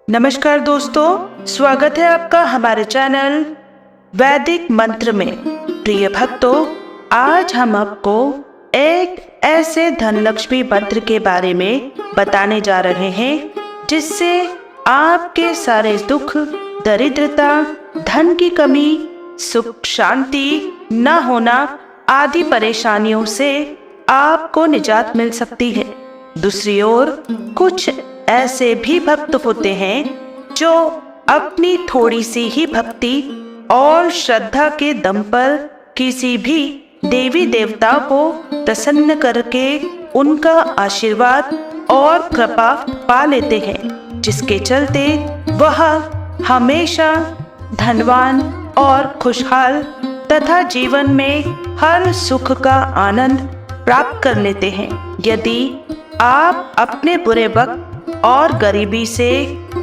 नमस्कार दोस्तों, स्वागत है आपका हमारे चैनल वैदिक मंत्र में। प्रिय भक्तों, आज हम आपको एक ऐसे धनलक्ष्मी मंत्र के बारे में बताने जा रहे हैं जिससे आपके सारे दुख, दरिद्रता, धन की कमी, सुख शांति न होना आदि परेशानियों से आपको निजात मिल सकती है। दूसरी ओर कुछ ऐसे भी भक्त होते हैं जो अपनी थोड़ी सी ही भक्ति और श्रद्धा के दम पर किसी भी देवी देवता को प्रसन्न करके उनका आशीर्वाद और कृपा पा लेते हैं, जिसके चलते वह हमेशा धनवान और खुशहाल तथा जीवन में हर सुख का आनंद प्राप्त कर लेते हैं। यदि आप अपने बुरे वक्त और गरीबी से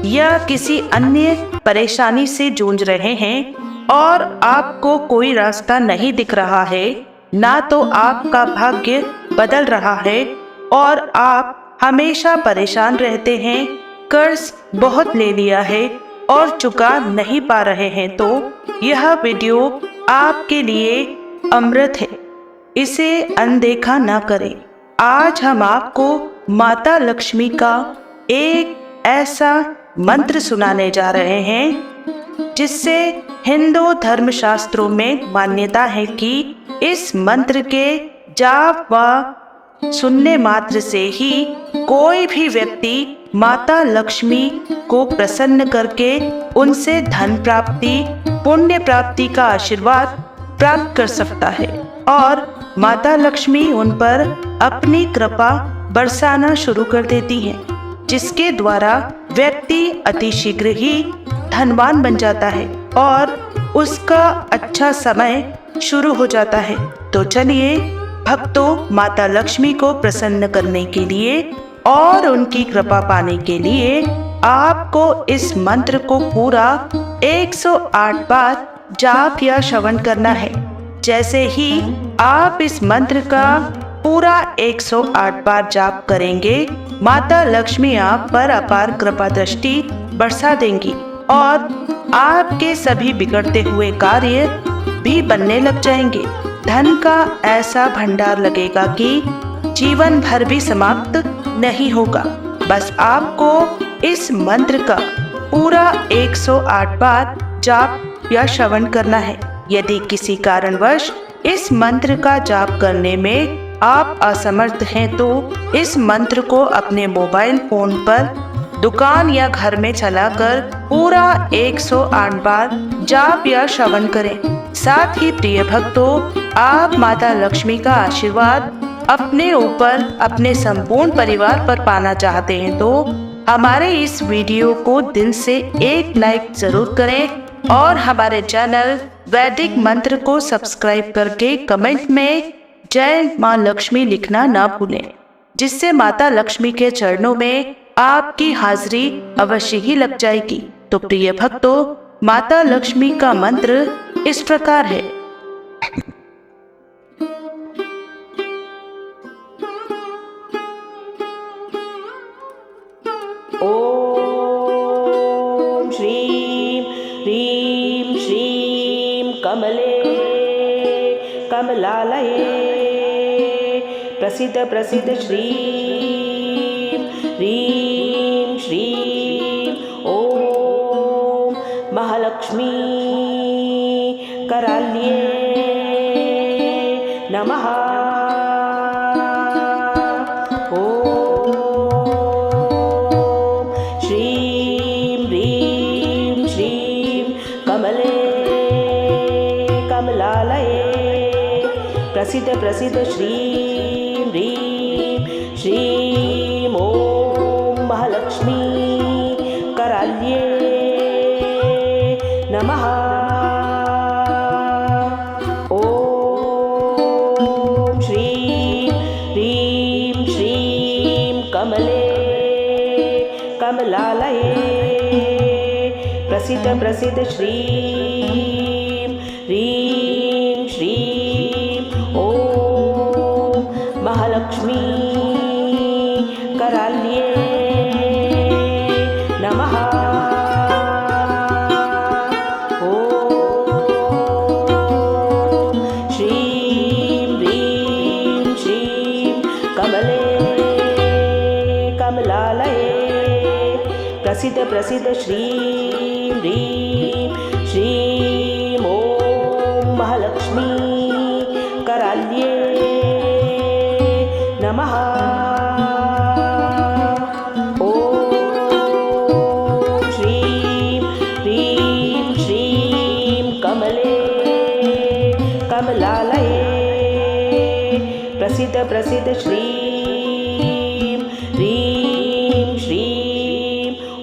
या किसी अन्य परेशानी से जूझ रहे हैं और आपको कोई रास्ता नहीं दिख रहा है, ना तो आपका भाग्य बदल रहा है और आप हमेशा परेशान रहते हैं, कर्ज बहुत ले लिया है और चुका नहीं पा रहे हैं, तो यह वीडियो आपके लिए अमृत है। इसे अनदेखा ना करें। आज हम आपको माता लक्ष्मी का एक ऐसा मंत्र सुनाने जा रहे हैं जिससे हिंदू धर्मशास्त्रों में मान्यता है कि इस मंत्र के जाप व सुनने मात्र से ही कोई भी व्यक्ति माता लक्ष्मी को प्रसन्न करके उनसे धन प्राप्ति, पुण्य प्राप्ति का आशीर्वाद प्राप्त कर सकता है और माता लक्ष्मी उन पर अपनी कृपा बरसाना शुरू कर देती है, जिसके द्वारा व्यक्ति अतिशीघ्र ही धनवान बन जाता है और उसका अच्छा समय शुरू हो जाता है। तो चलिए भक्तों, माता लक्ष्मी को प्रसन्न करने के लिए और उनकी कृपा पाने के लिए आपको इस मंत्र को पूरा 108 बार जाप या श्रवण करना है। जैसे ही आप इस मंत्र का पूरा 108 बार जाप करेंगे, माता लक्ष्मी आप पर अपार कृपा दृष्टि बरसा देंगी और आपके सभी बिगड़ते हुए कार्य भी बनने लग जाएंगे। धन का ऐसा भंडार लगेगा कि जीवन भर भी समाप्त नहीं होगा। बस आपको इस मंत्र का पूरा 108 बार जाप या श्रवण करना है। यदि किसी कारणवश इस मंत्र का जाप करने में आप असमर्थ हैं तो इस मंत्र को अपने मोबाइल फोन पर दुकान या घर में चलाकर पूरा 108 बार जाप या श्रवण करें। साथ ही प्रिय भक्तों, आप माता लक्ष्मी का आशीर्वाद अपने ऊपर, अपने संपूर्ण परिवार पर पाना चाहते हैं तो हमारे इस वीडियो को दिल से एक लाइक जरूर करें और हमारे चैनल वैदिक मंत्र को सब्सक्राइब करके कमेंट में जय माँ लक्ष्मी लिखना ना भूलें, जिससे माता लक्ष्मी के चरणों में आपकी हाजिरी अवश्य ही लग जाएगी। तो प्रिय भक्तों, माता लक्ष्मी का मंत्र इस प्रकार है। ओम श्रीं ह्रीं श्रीं कमले कमलालये प्रसिद्ध प्रसिद्ध श्रीं ह्रीं श्रीं ओम महालक्ष्मी कराल्ये नमः। ओम श्रीं ह्रीं श्रीं कमले कमलालये प्रसिद्ध प्रसिद्ध श्रीं ह्रीं श्रीं ओम महालक्ष्मी कराल्ये नमः। ओम श्रीं ह्रीं श्रीं कमले कमलालये प्रसिद्ध प्रसिद्ध श्रीं ह्रीं श्रीं ओम महालक्ष्मी कराल्ये नमः। कमलालये प्रसिद्ध प्रसिद्ध श्रीं ह्रीं श्रीं ॐ महालक्ष्मी कराल्ये नमः। ॐ श्रीं ह्रीं श्रीं कमले कमलालये प्रसिद्ध प्रसिद्ध श्रीं ह्रीं श्रीं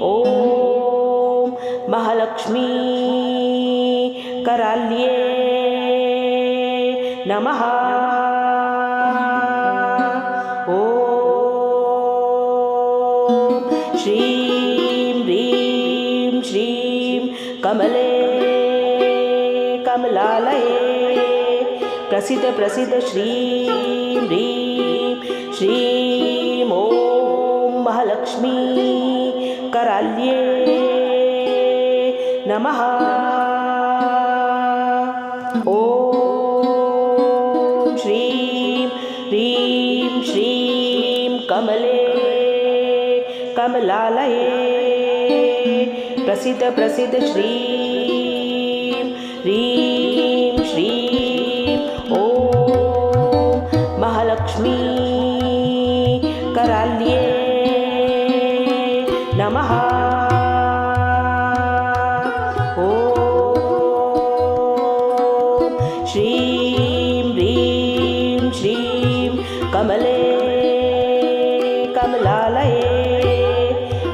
ॐ महालक्ष्मी कराल्ये नमः। ॐ श्रीं ह्रीं श्रीं कमले कमलालये प्रसिद्ध प्रसिद्ध श्रीं ह्रीं श्रीं ॐ महालक्ष्मी कराल्ये नमः। ॐ श्रीं ह्रीं श्रीं कमले कमलालये प्रसिद्ध प्रसिद्ध श्रीं ह्रीं श्रीं ॐ महालक्ष्मी कराल्ये नमः। ॐ श्रीं ह्रीं श्रीं कमले कमलालये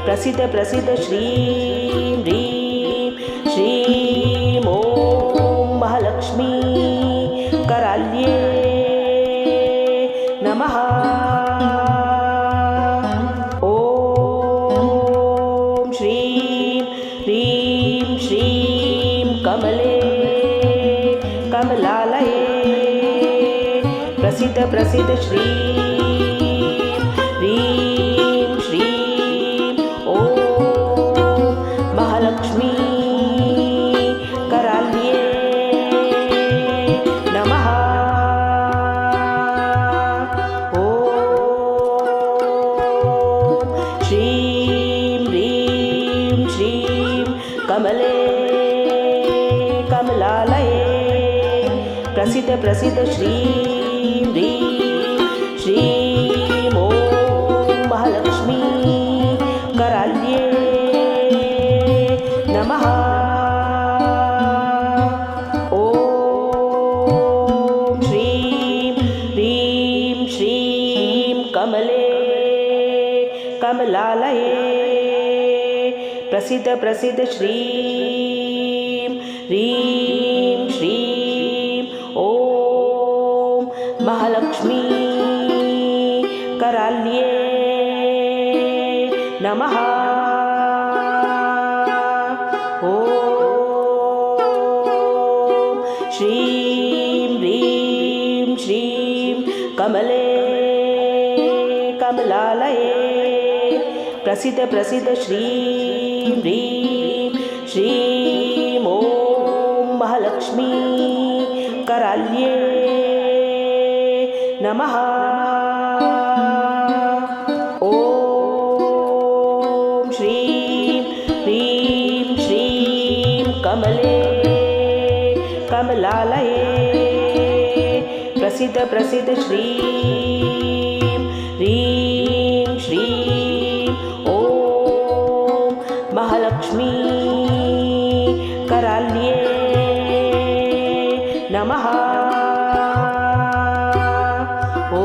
प्रसिद्ध प्रसिद्ध श्रीं ह्रीं श्रीं ॐ महालक्ष्मी कराल्ये नमः। ॐ श्रीं ह्रीं श्रीं कमले कमलालये प्रसिद्ध प्रसिद्ध श्रीं ह्रीं श्रीं ॐ महालक्ष्मी कराल्ये नमः। ॐ श्रीं ह्रीं श्रीं कमले कमलालये प्रसिद्ध प्रसिद्ध श्रीं ह्रीं श्रीं ॐ महालक्ष्मी कराल्ये नमः। ॐ श्रीं ह्रीं श्रीं कमले कमलालये प्रसिद्ध प्रसिद्ध श्रीं ह्रीं श्रीं ॐ महालक्ष्मी कराल्ये नमः। ॐ श्रीं ह्रीं श्रीं कमले कमलालये प्रसिद्ध प्रसिद्ध श्रीं ह्रीं श्रीं ॐ महालक्ष्मी कराल्ये नमः। ॐ श्रीं ह्रीं श्रीं कमले कमलालये प्रसिद्ध प्रसिद्ध श्रीं ह्रीं श्रीं ॐ महालक्ष्मी कराल्ये नमः। ॐ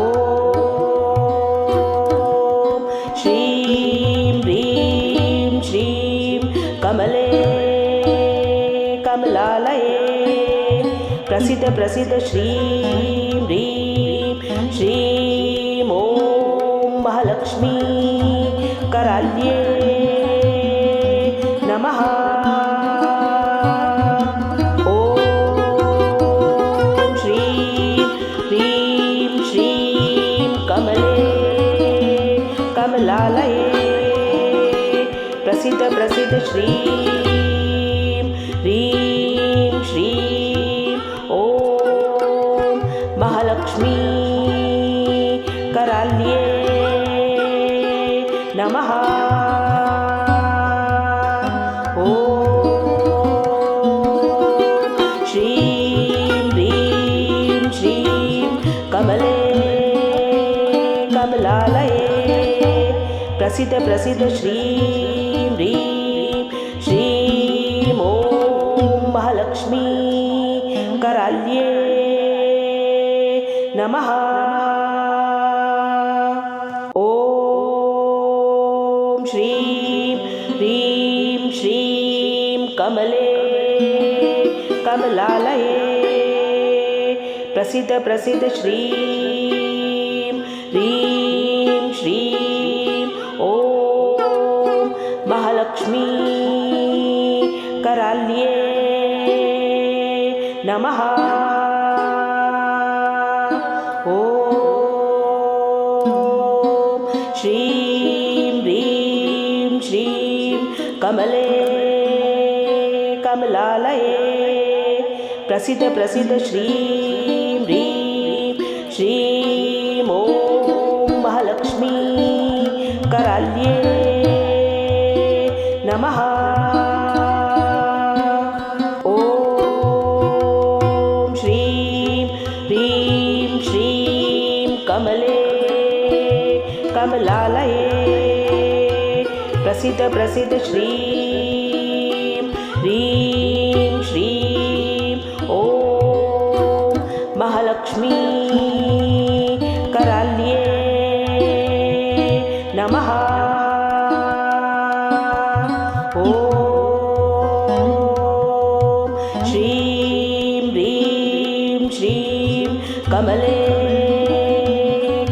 श्रीं ह्रीं श्रीं कमले कमलालये प्रसिद्ध प्रसिद्ध श्रीं ह्रीं श्रीं ॐ महालक्ष्मी कराल्ये नमः। ॐ श्रीं ह्रीं श्रीं कमले कमलालये प्रसिद्ध प्रसिद्ध श्रीं ह्रीं श्रीं ॐ महालक्ष्मी कराल्ये नमः। ॐ श्रीं ह्रीं श्रीं कमले कमलालये प्रसीद प्रसीद श्रीं ह्रीं श्रीं ॐ महालक्ष्मी कराल्ये नमः। ॐ श्रीं ह्रीं श्रीं कमले कमलालये प्रसीद प्रसीद श्रीं ह्रीं श्रीं ॐ महालक्ष्मी कराल्ये नमः। ॐ श्रीं ह्रीं श्रीं कमले कमलालये प्रसीद प्रसीद श्रीं ह्रीं श्रीं ॐ महालक्ष्मी कराल्ये नमः। ॐ श्रीं ह्रीं श्रीं कमले कमलालये प्रसीद प्रसीद श्रीं ह्रीं श्रीं ॐ महालक्ष्मी कराल्ये नमः। ॐ श्रीं ह्रीं श्रीं कमले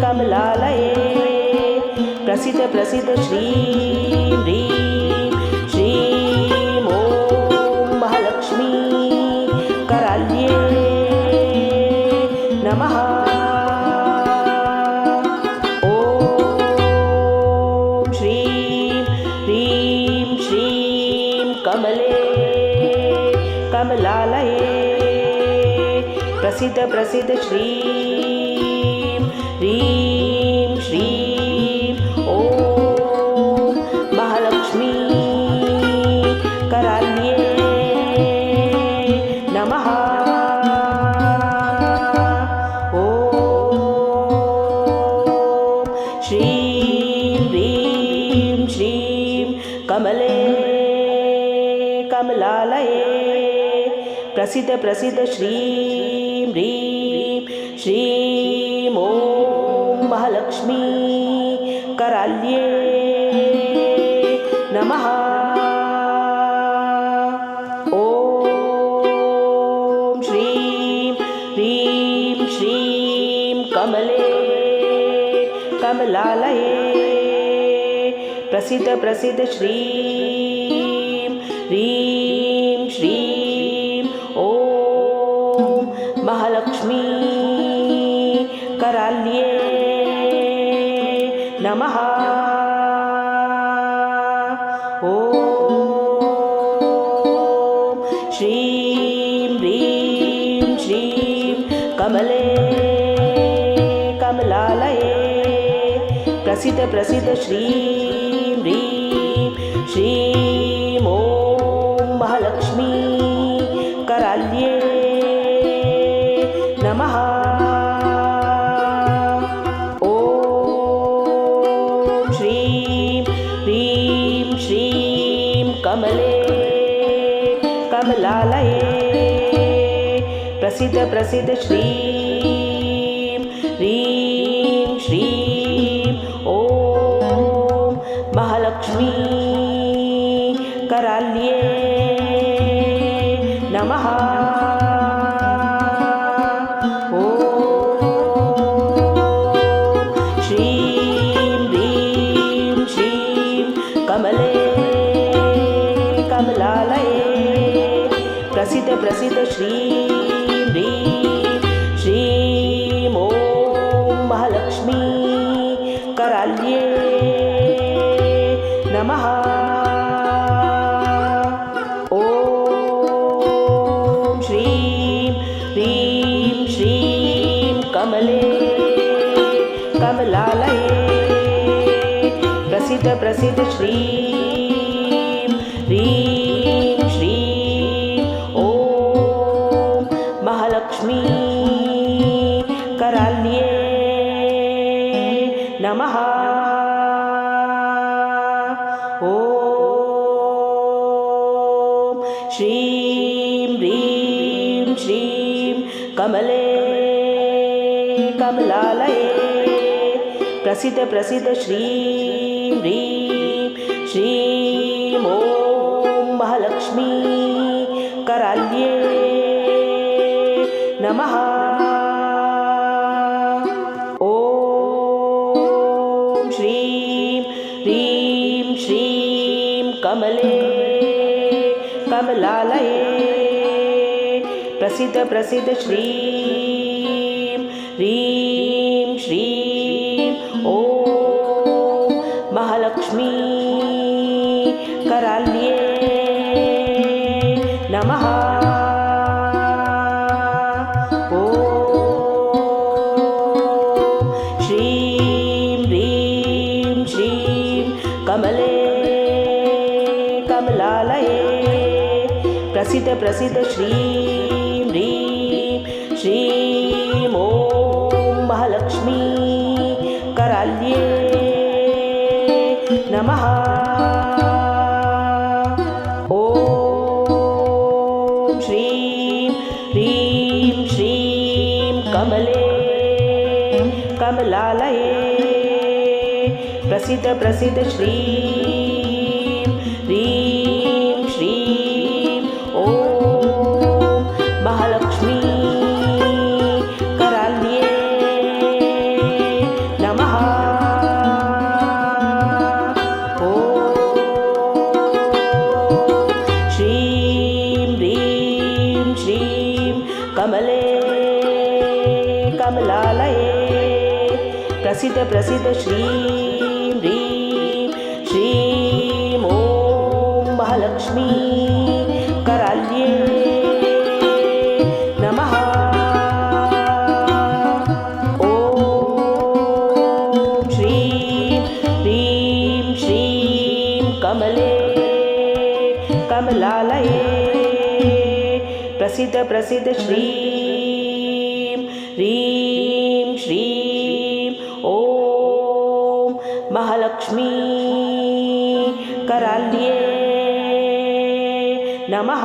कमलालये प्रसीद प्रसीद श्रीं ह्रीं श्रीं ॐ महालक्ष्मी कराल्ये नमः। ॐ श्रीं ह्रीं श्रीं कमले कमलालये प्रसीद प्रसीद श्रीं ह्रीं श्रीं ॐ महालक्ष्मी कराल्ये नमः। ॐ श्रीं ह्रीं श्रीं कमले कमलालये प्रसीद प्रसीद श्रीं ह्रीं श्रीं ॐ महालक्ष्मी कराल्ये नमः। ॐ श्रीं ह्रीं श्रीं कमले कमलालये प्रसीद प्रसीद श्रीं ह्रीं श्रीं ॐ महालक्ष्मी कराल्ये नमः। ॐ श्रीं ह्रीं श्रीं कमले कमलालये प्रसीद प्रसीद श्रीं ह्रीं श्रीं ॐ महालक्ष्मी कराल्ये नमः। ॐ श्रीं ह्रीं श्रीं कमले कमलालये प्रसीद प्रसीद श्रीं ह्रीं श्रीं ॐ महालक्ष्मी कराल्ये नमः। ॐ श्रीं ह्रीं श्रीं कमले कमलालये प्रसीद प्रसीद श्रीं ह्रीं श्रीं ॐ महालक्ष्मी कराल्ये नमः। ॐ श्रीं ह्रीं श्रीं कमले कमलालये प्रसिद्ध प्रसिद्ध श्रीं ह्रीं श्रीं ॐ महालक्ष्मी कराल्ये नमः। ॐ श्रीं ह्रीं श्रीं कमले कमलालये प्रसिद्ध प्रसिद्ध श्रीं ह्रीं श्रीं ॐ महालक्ष्मी कराल्ये नमः। ॐ श्रीं ह्रीं श्रीं कमले कमलालये प्रसिद्ध प्रसिद्ध श्रीं ह्रीं श्रीं ॐ महालक्ष्मी कराल्ये नमः। ॐ श्रीं ह्रीं श्रीं कमले कमलालये प्रसिद्ध प्रसिद्ध श्रीं ह्रीं श्रीं ॐ महालक्ष्मी कराल्ये नमः। ॐ श्रीं ह्रीं श्रीं कमले कमलालये प्रसिद्ध प्रसिद्ध श्रीं ह्रीं श्रीं ॐ महालक्ष्मी कराल्ये नमः। ॐ श्रीं ह्रीं श्रीं कमले कमलालये प्रसिद्ध प्रसिद्ध श्रीं ह्रीं श्रीं ॐ महालक्ष्मी कराल्ये नमः। ॐ श्रीं ह्रीं श्रीं कमले कमलालये प्रसिद्ध प्रसिद्ध श्रीं ह्रीं श्रीं ॐ महालक्ष्मी कराल्ये नमः।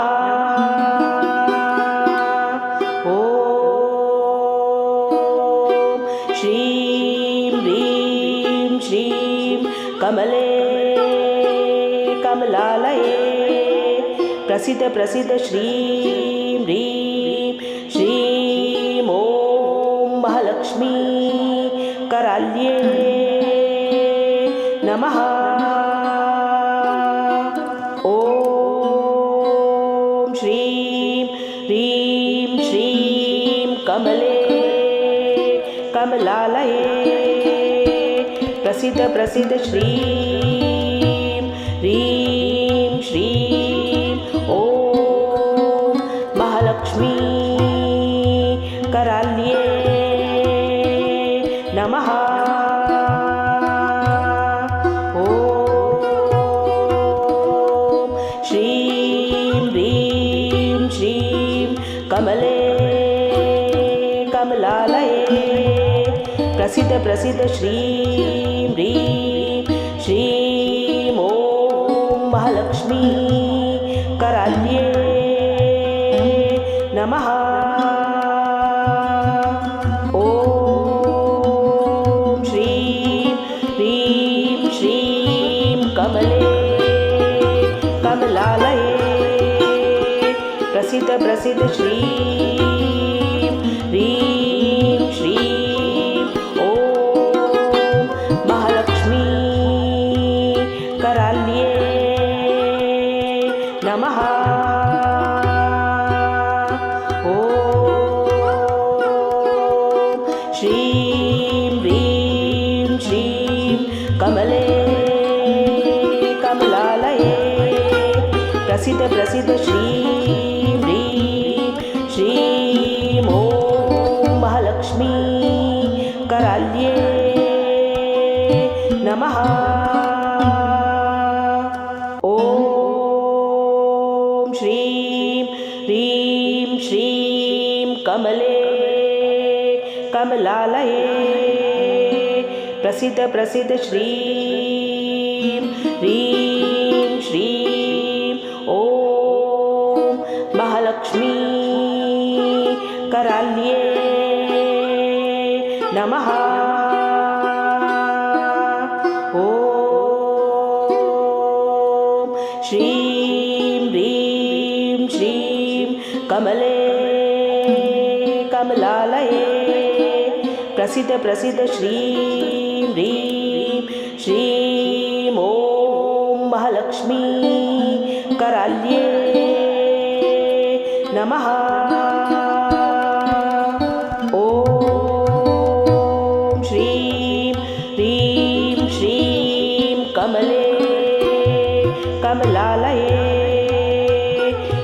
ॐ श्रीं ह्रीं श्रीं कमले कमलालये प्रसिद्ध प्रसिद्ध श्रीं ह्रीं श्रीं ॐ महालक्ष्मी कराल्ये नमः। ॐ श्रीं ह्रीं श्रीं कमले कमलालये प्रसिद्ध प्रसिद्ध श्रीं ह्रीं श्रीं ॐ महालक्ष्मी कराल्ये नमः। ॐ श्रीं ह्रीं श्रीं कमले कमलालये प्रसिद्ध प्रसिद्ध श्रीं ह्रीं श्रीं ॐ महालक्ष्मी कराल्ये नमः। ॐ श्रीं ह्रीं श्रीं कमले कमलालये प्रसिद्ध प्रसिद्ध श्रीं ह्रीं श्रीं ॐ महालक्ष्मी कराल्ये नमः। ॐ श्रीं ह्रीं श्रीं कमले कमलालये प्रसिद्ध प्रसिद्ध श्रीं ह्रीं श्रीं ॐ महालक्ष्मी कराल्ये नमः। प्रसिद्ध प्रसिद्ध श्रीं ह्रीं श्रीं ॐ महालक्ष्मी कराल्ये नमः। ॐ श्रीं ह्रीं श्रीं कमले कमलालये प्रसिद्ध प्रसिद्ध श्रीं ह्रीं श्रीं ॐ महालक्ष्मी कराल्ये नमः। ॐ श्रीं ह्रीं श्रीं कमले कमलालये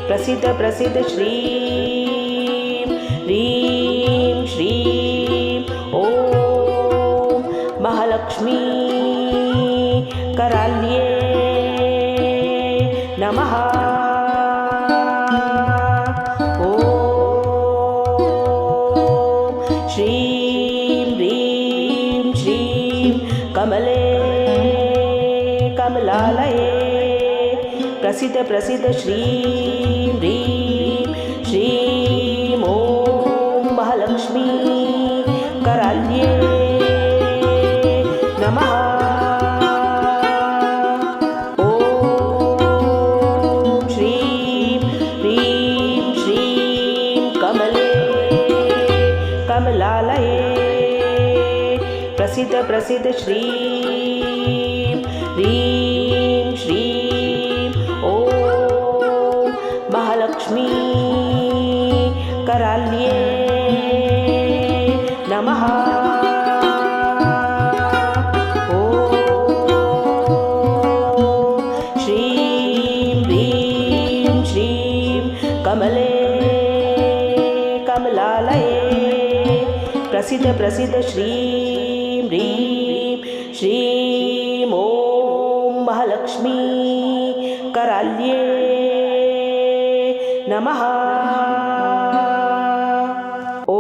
प्रसिद्ध प्रसिद्ध श्रीं ह्रीं श्रीं ॐ महालक्ष्मी कराल्ये नमः। ॐ श्रीं ह्रीं श्रीं कमले कमलालये प्रसिद्ध प्रसिद्ध श्रीं ह्रीं श्रीं ॐ महालक्ष्मी कराल्ये नमः। ॐ श्रीं ह्रीं श्रीं कमले कमलालये प्रसिद्ध प्रसिद्ध श्रीं ह्रीं श्रीं ॐ महालक्ष्मी कराल्ये नमः। ॐ श्रीं ह्रीं श्रीं कमले कमलालये प्रसिद्ध प्रसिद्ध श्रीं ह्रीं श्रीं ॐ महालक्ष्मी कराल्ये नमः। ॐ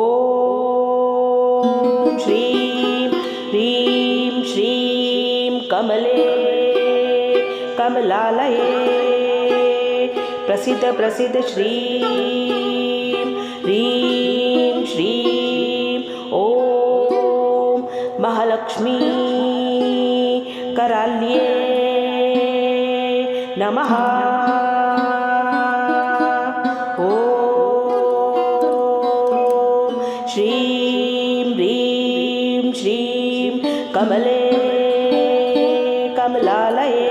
श्रीं ह्रीं श्रीं कमले कमलालये प्रसिद्ध प्रसिद्ध श्रीं ह्रीं श्रीं ॐ महालक्ष्मी कराल्ये नमः। ॐ श्रीं ह्रीं श्रीं कमले कमलालये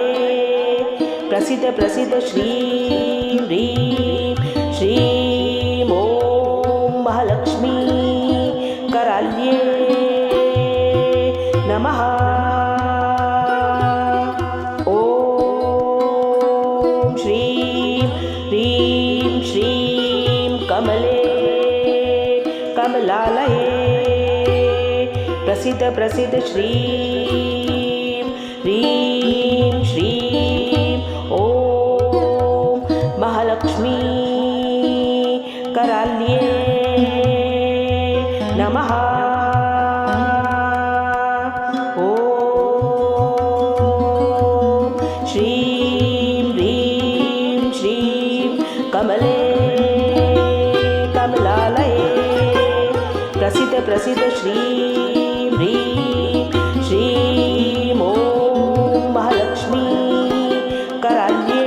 प्रसिद्ध प्रसिद्ध श्रीं ह्रीं श्रीं ॐ महालक्ष्मी कराल्ये नमः। ॐ श्रीं ह्रीं श्रीं कमले कमलालये प्रसिद्ध प्रसिद्ध श्रीं ह्रीं श्रीं ॐ महालक्ष्मी कराल्ये नमः। ॐ श्रीं ह्रीं श्रीं कमले कमलालये प्रसिद्ध प्रसिद्ध श्रीं ह्रीं श्रीं ॐ महालक्ष्मी कराल्ये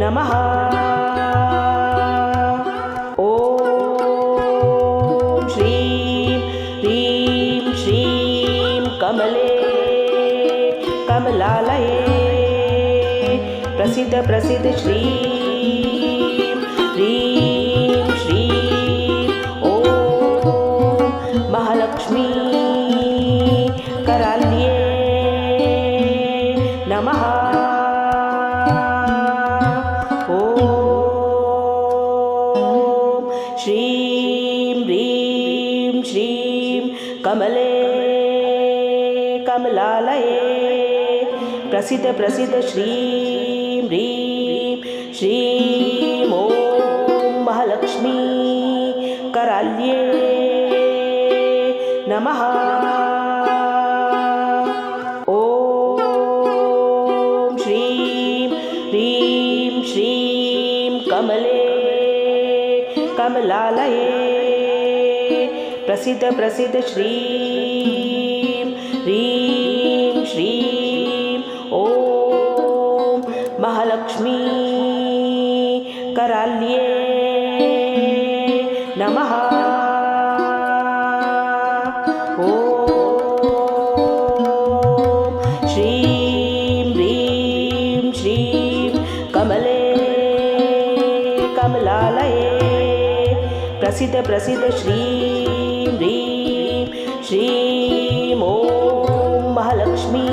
नमः। ॐ श्रीं ह्रीं श्रीं कमले कमलालये प्रसिद्ध प्रसिद्ध श्रीं ह्रीं श्रीं ॐ महालक्ष्मी कराल्ये नमः। ॐ श्रीं ह्रीं श्रीं कमले कमलालये प्रसिद्ध प्रसिद्ध श्रीं ह्रीं श्रीं ॐ महालक्ष्मी कराल्ये नमः। कमले कमलालये प्रसिद्ध प्रसिद्ध श्रीं ह्रीं श्रीं ॐ महालक्ष्मी कराल्ये नमः। ॐ श्रीं ह्रीं श्रीं कमले कमलालये प्रसिद्ध प्रसिद्ध श्रीं ह्रीं श्रीं ॐ महालक्ष्मी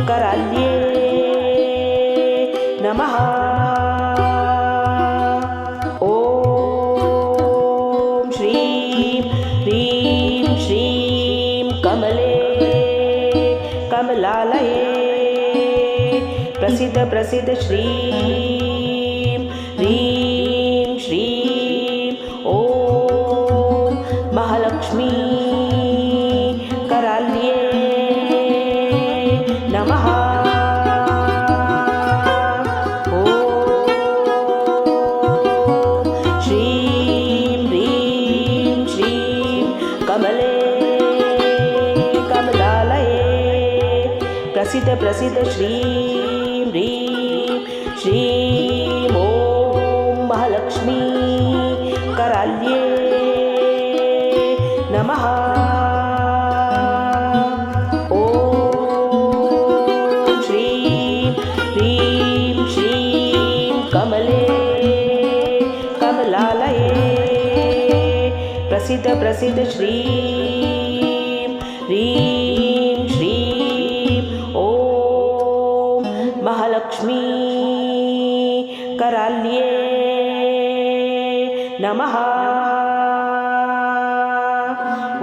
कराल्ये नमः। ॐ श्रीं ह्रीं श्रीं कमले कमलालये प्रसिद्ध प्रसिद्ध श्रीं ह्रीं श्रीं ॐ महालक्ष्मी कराल्ये नमः। ॐ श्रीं ह्रीं श्रीं कमले कमलालये प्रसिद्ध प्रसिद्ध श्रीं ह्रीं श्रीं ॐ महालक्ष्मी कराल्ये नमः। ॐ श्रीं ह्रीं श्रीं कमले कमलालये प्रसिद्ध प्रसिद्ध श्रीं ह्रीं श्रीं ॐ महालक्ष्मी कराल्ये नमः।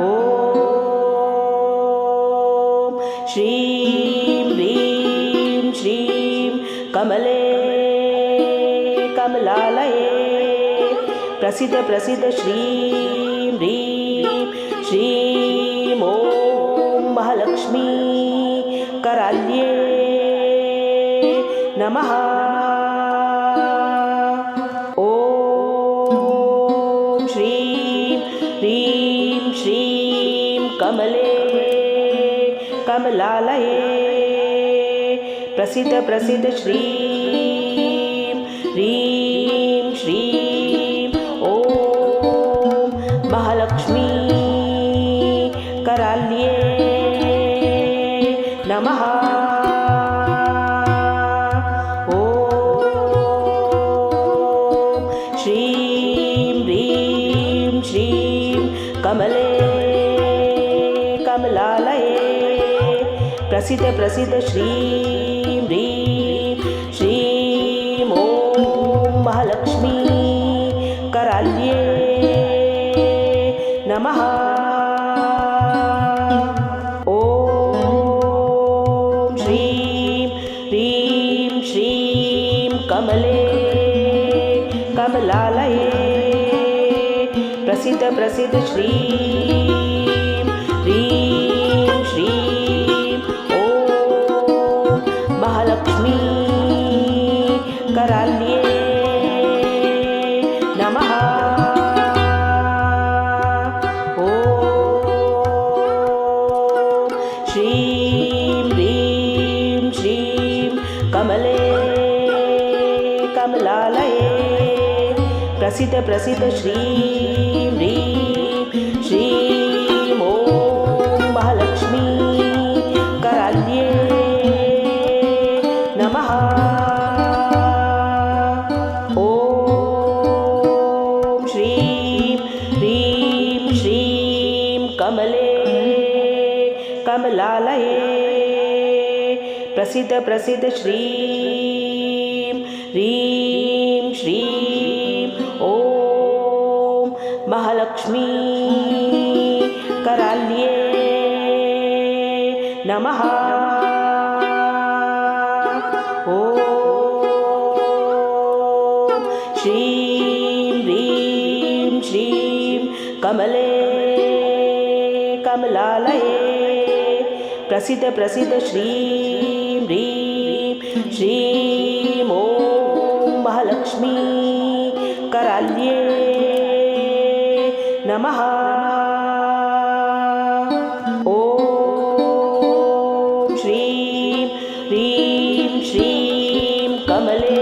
ॐ श्रीं ह्रीं श्रीं कमले कमलालये प्रसिद्ध प्रसिद्ध श्रीं ह्रीं श्रीं ॐ महालक्ष्मी कराल्ये नमः। ॐ श्रीं ह्रीं श्रीं कमले कमलालये प्रसिद्ध प्रसिद्ध श्रीं ह्रीं श्रीं ॐ महालक्ष्मी कराल्ये नमः। ॐ श्रीं ह्रीं श्रीं कमले कमलालये प्रसिद्ध प्रसिद्ध श्रीं ह्रीं श्रीं ॐ महालक्ष्मी कराल्ये नमः। ॐ श्रीं ह्रीं श्रीं कमले कमलालये प्रसिद्ध प्रसिद्ध श्रीं ह्रीं श्रीं ॐ महालक्ष्मी कराल्ये नमः। ॐ श्रीं ह्रीं श्रीं कमले कमलालये प्रसिद्ध प्रसिद्ध श्रीं ह्रीं श्रीं ॐ महालक्ष्मी कराल्ये नमः। ॐ श्रीं ह्रीं श्रीं कमले कमलालये प्रसिद्ध प्रसिद्ध श्रीं ह्रीं श्रीं ॐ महालक्ष्मी कराल्ये नमः। ॐ श्रीं ह्रीं श्रीं कमले कमलालये प्रसिद्ध प्रसिद्ध श्रीं ह्रीं श्रीं ॐ महालक्ष्मी कराल्ये नमः। ॐ श्रीं ह्रीं श्रीं कमले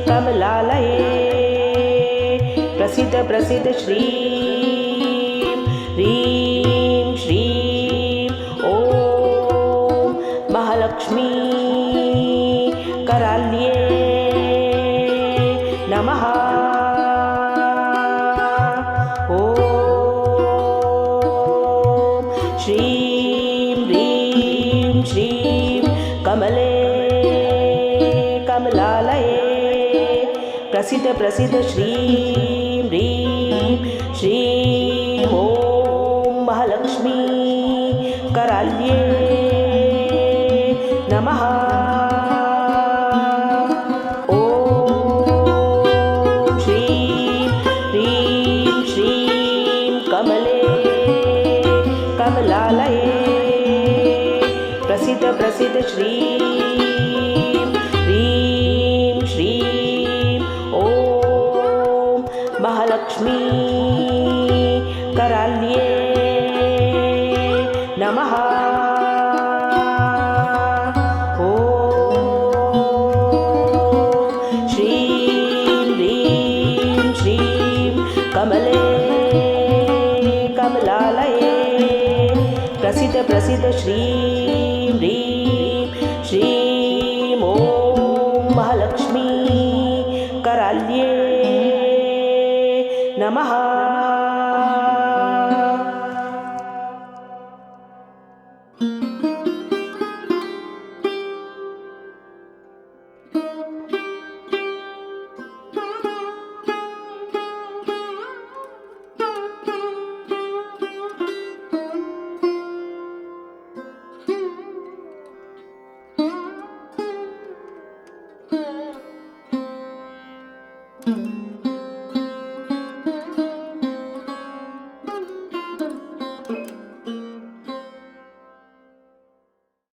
कमलालये प्रसिद्ध श्रीं ह्रीं श्रीं ॐ महालक्ष्मी कराल्ये नमः। ॐ श्रीं ह्रीं श्रीं कमले कमलालये प्रसिद्ध श्रीं ह्रीं श्रीं ॐ महालक्ष्मी कराल्ये नमः। ॐ श्रीं ह्रीं श्रीं कमले कमलालये प्रसिद्ध श्रीं ह्रीं श्रीं ॐ महालक्ष्मी कराल्ये नमः। ॐ श्रीं ह्रीं श्रीं कमले कमलालये प्रसिद्ध श्रीं